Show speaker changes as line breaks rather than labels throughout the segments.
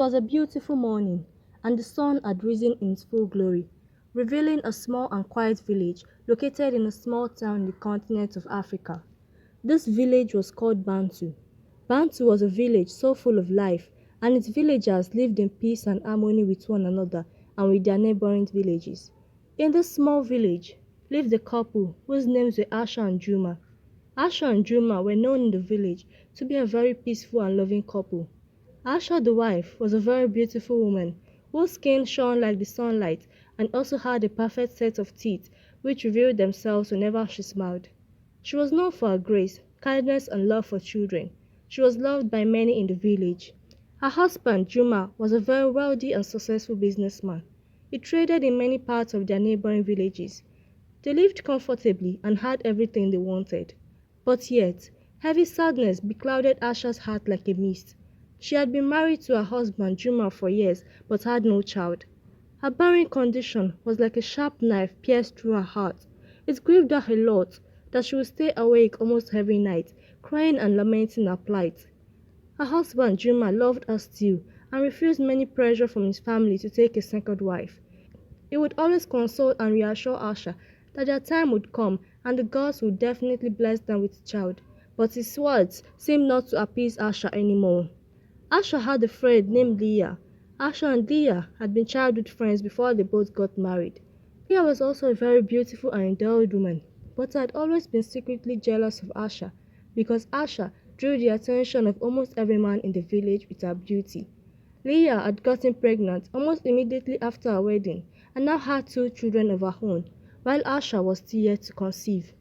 It was a beautiful morning, and the sun had risen in its full glory, revealing a small and quiet village located in a small town in the continent of Africa. This village was called Bantu. Bantu was a village so full of life, and its villagers lived in peace and harmony with one another and with their neighboring villages. In this small village lived a couple whose names were Asha and Juma. Asha and Juma were known in the village to be a very peaceful and loving couple. Asha the wife was a very beautiful woman whose skin shone like the sunlight and also had a perfect set of teeth which revealed themselves whenever she smiled. She was known for her grace, kindness and love for children. She was loved by many in the village. Her husband, Juma, was a very wealthy and successful businessman. He traded in many parts of their neighboring villages. They lived comfortably and had everything they wanted. But yet, heavy sadness beclouded Asha's heart like a mist. She had been married to her husband Juma for years but had no child. Her barren condition was like a sharp knife pierced through her heart. It grieved her a lot that she would stay awake almost every night, crying and lamenting her plight. Her husband Juma loved her still and refused many pressure from his family to take a second wife. He would always console and reassure Asha that their time would come and the gods would definitely bless them with a child, but his words seemed not to appease Asha anymore. Asha had a friend named Leah. Asha and Leah had been childhood friends before they both got married. Leah was also a very beautiful and endowed woman, but had always been secretly jealous of Asha because Asha drew the attention of almost every man in the village with her beauty. Leah had gotten pregnant almost immediately after her wedding and now had two children of her own, while Asha was still yet to conceive.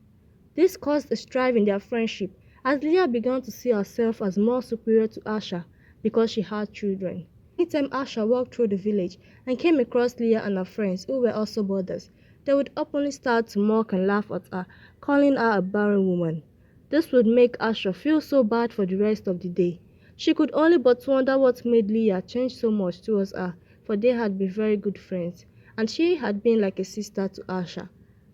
This caused a strife in their friendship as Leah began to see herself as more superior to Asha because she had children. Anytime Asha walked through the village and came across Leah and her friends who were also brothers, they would openly start to mock and laugh at her, calling her a barren woman. This would make Asha feel so bad for the rest of the day. She could only but wonder what made Leah change so much towards her, for they had been very good friends, and she had been like a sister to Asha.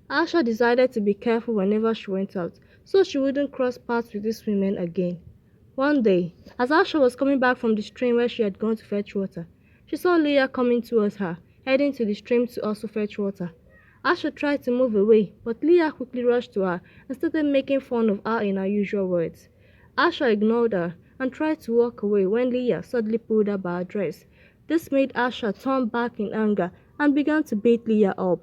Asha decided to be careful whenever she went out, so she wouldn't cross paths with these women again. One day, as Asha was coming back from the stream where she had gone to fetch water, she saw Leah coming towards her, heading to the stream to also fetch water. Asha tried to move away, but Leah quickly rushed to her and started making fun of her in her usual words. Asha ignored her and tried to walk away when Leah suddenly pulled her by her dress. This made Asha turn back in anger and began to beat Leah up.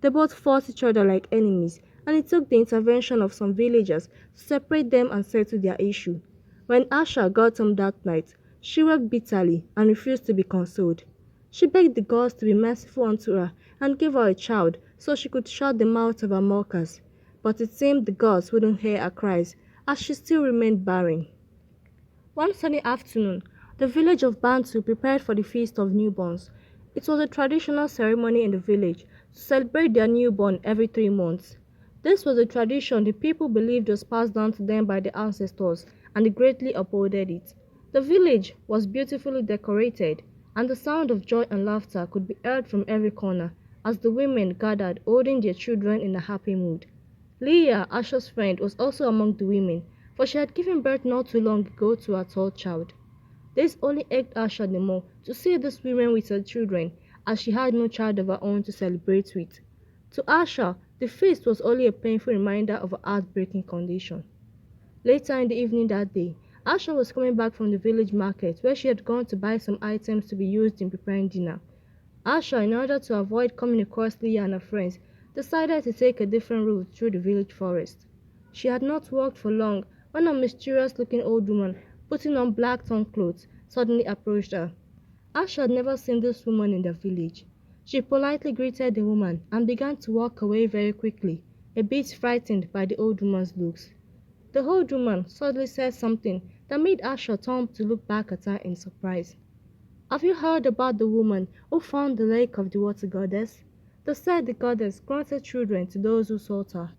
They both fought each other like enemies, and it took the intervention of some villagers to separate them and settle their issue. When Asha got home that night, she wept bitterly and refused to be consoled. She begged the gods to be merciful unto her and give her a child so she could shut the mouths of her mockers. But it seemed the gods wouldn't hear her cries, as she still remained barren. One sunny afternoon, the village of Bantu prepared for the Feast of Newborns. It was a traditional ceremony in the village to celebrate their newborn every 3 months. This was a tradition the people believed was passed down to them by their ancestors, and they greatly upholded it. The village was beautifully decorated, and the sound of joy and laughter could be heard from every corner as the women gathered holding their children in a happy mood. Leah, Asha's friend, was also among the women, for she had given birth not too long ago to her third child. This only egged Asha the more to see these women with her children, as she had no child of her own to celebrate with. To Asha, the feast was only a painful reminder of her heartbreaking condition. Later in the evening that day, Asha was coming back from the village market where she had gone to buy some items to be used in preparing dinner. Asha, in order to avoid coming across Leah and her friends, decided to take a different route through the village forest. She had not walked for long when a mysterious-looking old woman, putting on black torn clothes, suddenly approached her. Asha had never seen this woman in the village. She politely greeted the woman and began to walk away very quickly, a bit frightened by the old woman's looks. The old woman suddenly said something that made Asha turn to look back at her in surprise. "Have you heard about the woman who found the lake of the water goddess? They said the goddess granted children to those who sought her."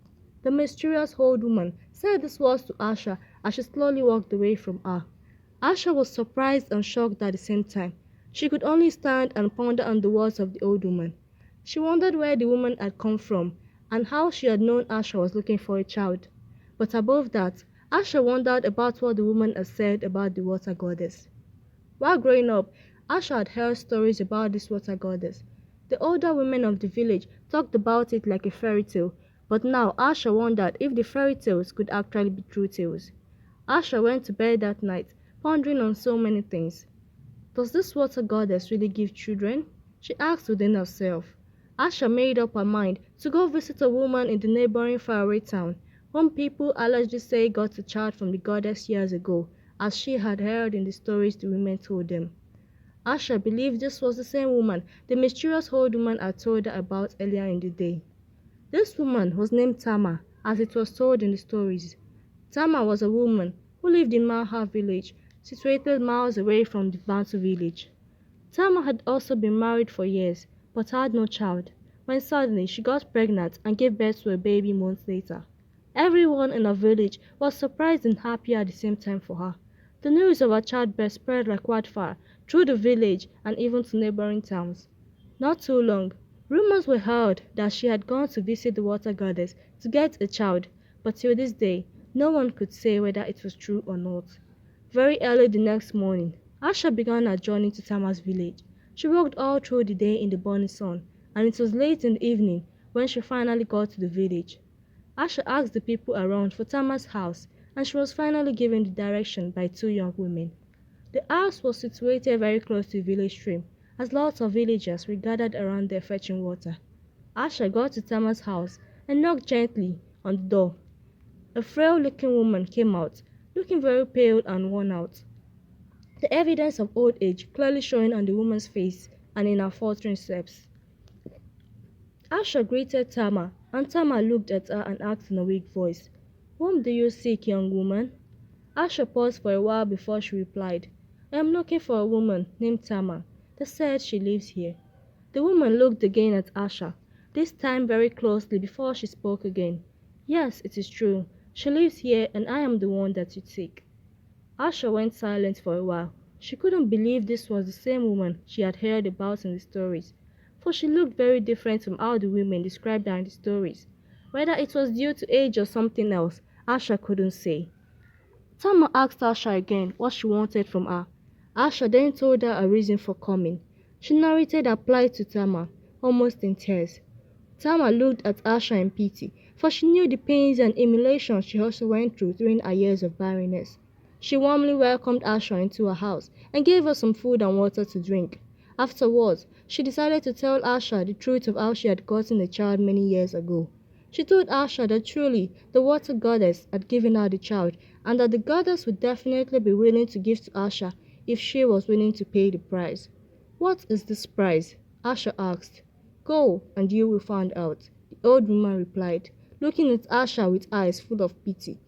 The mysterious old woman said these words to Asha as she slowly walked away from her. Asha was surprised and shocked at the same time. She could only stand and ponder on the words of the old woman. She wondered where the woman had come from and how she had known Asha was looking for a child. But above that, Asha wondered about what the woman had said about the water goddess. While growing up, Asha had heard stories about this water goddess. The older women of the village talked about it like a fairy tale, but now Asha wondered if the fairy tales could actually be true tales. Asha went to bed that night, pondering on so many things. Does this water goddess really give children? She asked within herself. Asha made up her mind to go visit a woman in the neighboring faraway town, whom people allegedly say got a child from the goddess years ago, as she had heard in the stories the women told them. Asha believed this was the same woman the mysterious old woman had told her about earlier in the day. This woman was named Tama, as it was told in the stories. Tama was a woman who lived in Malha village, situated miles away from the Bantu village. Tama had also been married for years, but had no child, when suddenly she got pregnant and gave birth to a baby months later. Everyone in her village was surprised and happy at the same time for her. The news of her childbirth spread like wildfire through the village and even to neighboring towns. Not too long, rumors were heard that she had gone to visit the water goddess to get a child, but till this day, no one could say whether it was true or not. Very early the next morning, Asha began her journey to Tama's village. She walked all through the day in the burning sun, and it was late in the evening when she finally got to the village. Asha asked the people around for Tama's house, and she was finally given the direction by two young women. The house was situated very close to the village stream, as lots of villagers were gathered around there fetching water. Asha got to Tama's house and knocked gently on the door. A frail-looking woman came out, looking very pale and worn out, the evidence of old age clearly showing on the woman's face and in her faltering steps. Asha greeted Tama, and Tama looked at her and asked in a weak voice, "Whom do you seek, young woman?" Asha paused for a while before she replied, "I am looking for a woman named Tama. They said she lives here." The woman looked again at Asha, this time very closely before she spoke again. "Yes, it is true. She lives here and I am the one that you seek." Asha went silent for a while. She couldn't believe this was the same woman she had heard about in the stories, for she looked very different from how the women described her in the stories. Whether it was due to age or something else, Asha couldn't say. Tama asked Asha again what she wanted from her. Asha then told her a reason for coming. She narrated her plight to Tama, almost in tears. Tama looked at Asha in pity, for she knew the pains and humiliations she also went through during her years of barrenness. She warmly welcomed Asha into her house and gave her some food and water to drink. Afterwards, she decided to tell Asha the truth of how she had gotten a child many years ago. She told Asha that truly the water goddess had given her the child and that the goddess would definitely be willing to give to Asha if she was willing to pay the price. "What is this price?" Asha asked. "Go, and you will find out," the old woman replied, looking at Asha with eyes full of pity.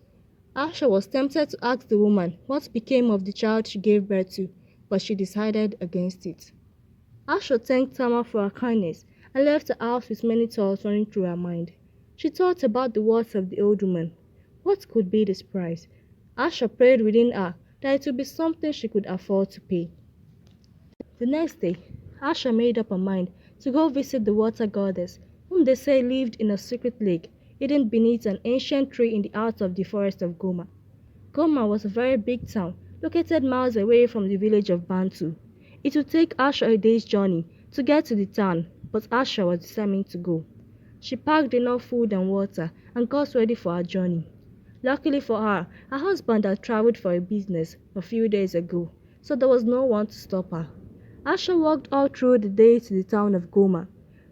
Asha was tempted to ask the woman what became of the child she gave birth to, but she decided against it. Asha thanked Tama for her kindness and left the house with many thoughts running through her mind. She thought about the words of the old woman. What could be this price? Asha prayed within her that it would be something she could afford to pay. The next day, Asha made up her mind to go visit the water goddess, whom they say lived in a secret lake hidden beneath an ancient tree in the heart of the forest of Goma. Goma was a very big town, located miles away from the village of Bantu. It would take Asha a day's journey to get to the town, but Asha was determined to go. She packed enough food and water and got ready for her journey. Luckily for her, her husband had traveled for a business a few days ago, so there was no one to stop her. Asha walked all through the day to the town of Goma.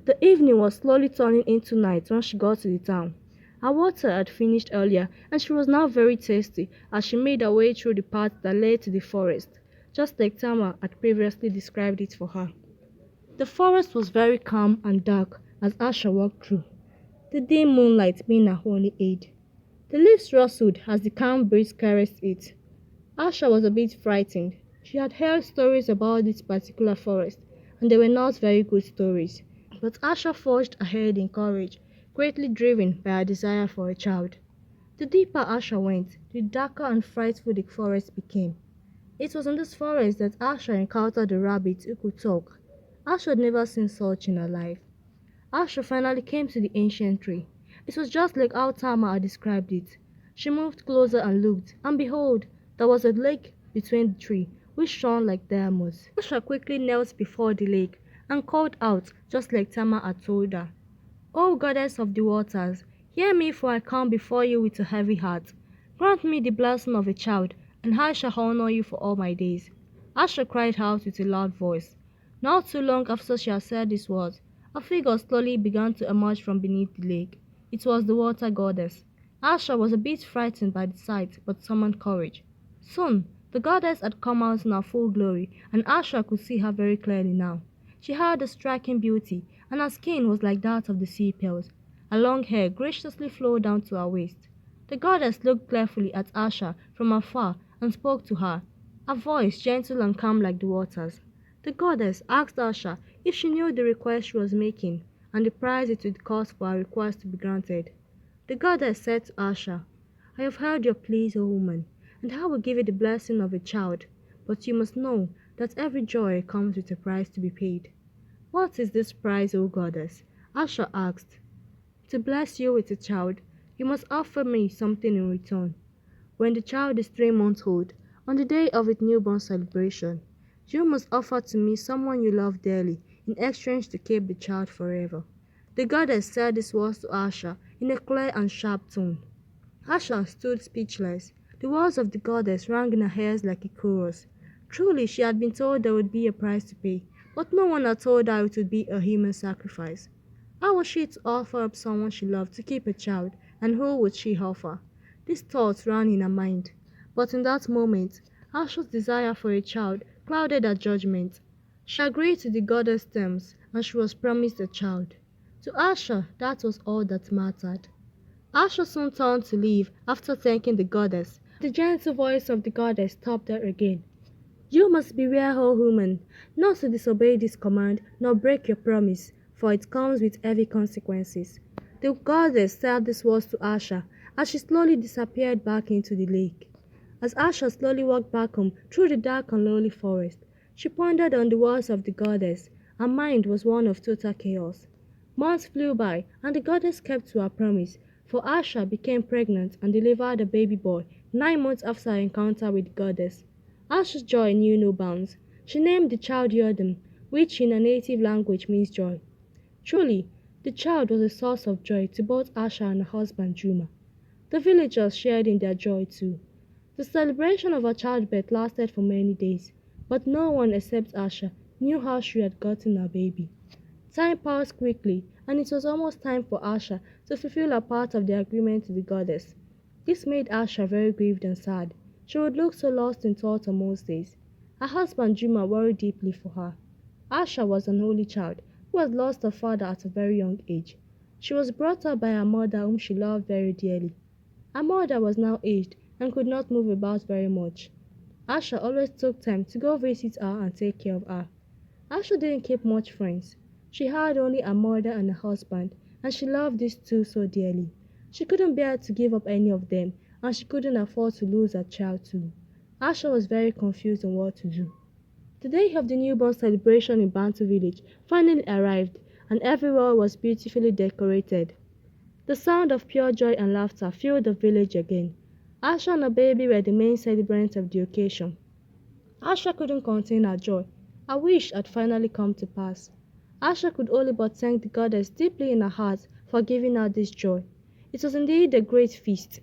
The evening was slowly turning into night when she got to the town. Her water had finished earlier and she was now very thirsty as she made her way through the path that led to the forest, just like Tama had previously described it for her. The forest was very calm and dark as Asha walked through, the dim moonlight being her only aid. The leaves rustled as the calm breeze caressed it. Asha was a bit frightened. She had heard stories about this particular forest, and they were not very good stories. But Asha forged ahead in courage, greatly driven by her desire for a child. The deeper Asha went, the darker and frightful the forest became. It was in this forest that Asha encountered a rabbit who could talk. Asha had never seen such in her life. Asha finally came to the ancient tree. It was just like how Tama had described it. She moved closer and looked, and behold, there was a lake between the tree, which shone like diamonds. Asha quickly knelt before the lake and called out just like Tama had told her. O goddess of the waters, hear me for I come before you with a heavy heart. Grant me the blessing of a child, and I shall honor you for all my days. Asha cried out with a loud voice. Not too long after she had said these words, a figure slowly began to emerge from beneath the lake. It was the water goddess. Asha was a bit frightened by the sight, but summoned courage. Soon, the goddess had come out in her full glory, and Asha could see her very clearly now. She had a striking beauty, and her skin was like that of the sea pearls. Her long hair graciously flowed down to her waist. The goddess looked carefully at Asha from afar and spoke to her, her voice gentle and calm like the waters. The goddess asked Asha if she knew the request she was making and the price it would cost for her request to be granted. The goddess said to Asha, I have heard your pleas, O woman, and I will give you the blessing of a child, but you must know that every joy comes with a price to be paid. What is this price, O goddess? Asha asked. To bless you with a child, you must offer me something in return. When the child is 3 months old, on the day of its newborn celebration, you must offer to me someone you love dearly in exchange to keep the child forever. The goddess said these words to Asha in a clear and sharp tone. Asha stood speechless. The words of the goddess rang in her ears like a chorus. Truly, she had been told there would be a price to pay, but no one had told her it would be a human sacrifice. How was she to offer up someone she loved to keep a child, and who would she offer? These thoughts ran in her mind. But in that moment, Asha's desire for a child clouded her judgment. She agreed to the goddess' terms, and she was promised a child. To Asha, that was all that mattered. Asha soon turned to leave after thanking the goddess. The gentle voice of the goddess stopped her again. You must beware, O woman, not to disobey this command, nor break your promise, for it comes with heavy consequences. The goddess said these words to Asha as she slowly disappeared back into the lake. As Asha slowly walked back home through the dark and lonely forest, she pondered on the words of the goddess. Her mind was one of total chaos. Months flew by, and the goddess kept to her promise, for Asha became pregnant and delivered a baby boy 9 months after her encounter with the goddess. Asha's joy knew no bounds. She named the child Yodam, which in her native language means joy. Truly, the child was a source of joy to both Asha and her husband Juma. The villagers shared in their joy too. The celebration of her childbirth lasted for many days, but no one except Asha knew how she had gotten her baby. Time passed quickly, and it was almost time for Asha to fulfill her part of the agreement to the goddess. This made Asha very grieved and sad. She would look so lost in thought on most days. Her husband Juma worried deeply for her. Asha was an only child who had lost her father at a very young age. She was brought up by her mother whom she loved very dearly. Her mother was now aged and could not move about very much. Asha always took time to go visit her and take care of her. Asha didn't keep much friends. She had only her mother and her husband, and she loved these two so dearly. She couldn't bear to give up any of them, and she couldn't afford to lose her child too. Asha was very confused on what to do. The day of the newborn celebration in Bantu village finally arrived, and everywhere was beautifully decorated. The sound of pure joy and laughter filled the village again. Asha and her baby were the main celebrants of the occasion. Asha couldn't contain her joy. Her wish had finally come to pass. Asha could only but thank the goddess deeply in her heart for giving her this joy. It was indeed a great feast.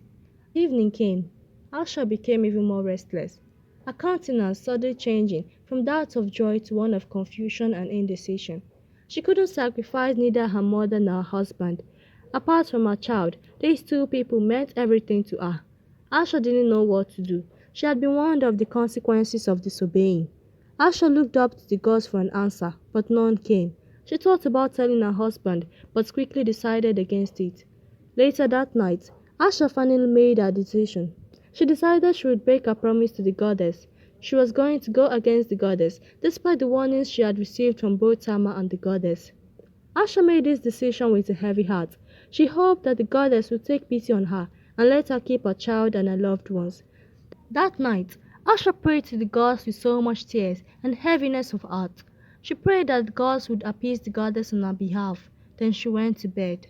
Evening came. Asha became even more restless, her countenance suddenly changing from that of joy to one of confusion and indecision. She couldn't sacrifice neither her mother nor her husband. Apart from her child, these two people meant everything to her. Asha didn't know what to do. She had been warned of the consequences of disobeying. Asha looked up to the gods for an answer, but none came. She thought about telling her husband, but quickly decided against it. Later that night, Asha finally made her decision. She decided she would break her promise to the goddess. She was going to go against the goddess, despite the warnings she had received from both Tama and the goddess. Asha made this decision with a heavy heart. She hoped that the goddess would take pity on her and let her keep her child and her loved ones. That night, Asha prayed to the gods with so much tears and heaviness of heart. She prayed that the gods would appease the goddess on her behalf. Then she went to bed.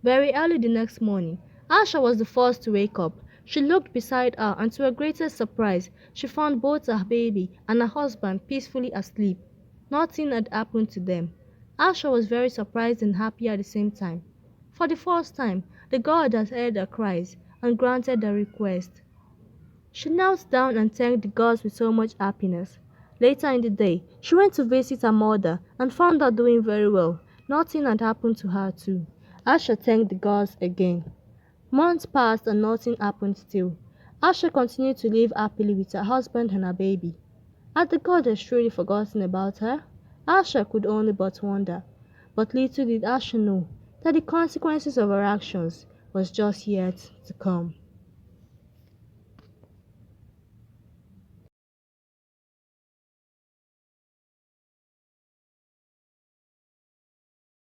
Very early the next morning, Asha was the first to wake up. She looked beside her, and to her greatest surprise, she found both her baby and her husband peacefully asleep. Nothing had happened to them. Asha was very surprised and happy at the same time. For the first time, the God had heard her cries and granted her request. She knelt down and thanked the gods with so much happiness. Later in the day, she went to visit her mother and found her doing very well. Nothing had happened to her too. Asha thanked the gods again. Months passed and nothing happened still. Asha continued to live happily with her husband and her baby. Had the goddess truly forgotten about her? Asha could only but wonder. But little did Asha know that the consequences of her actions was just yet to come.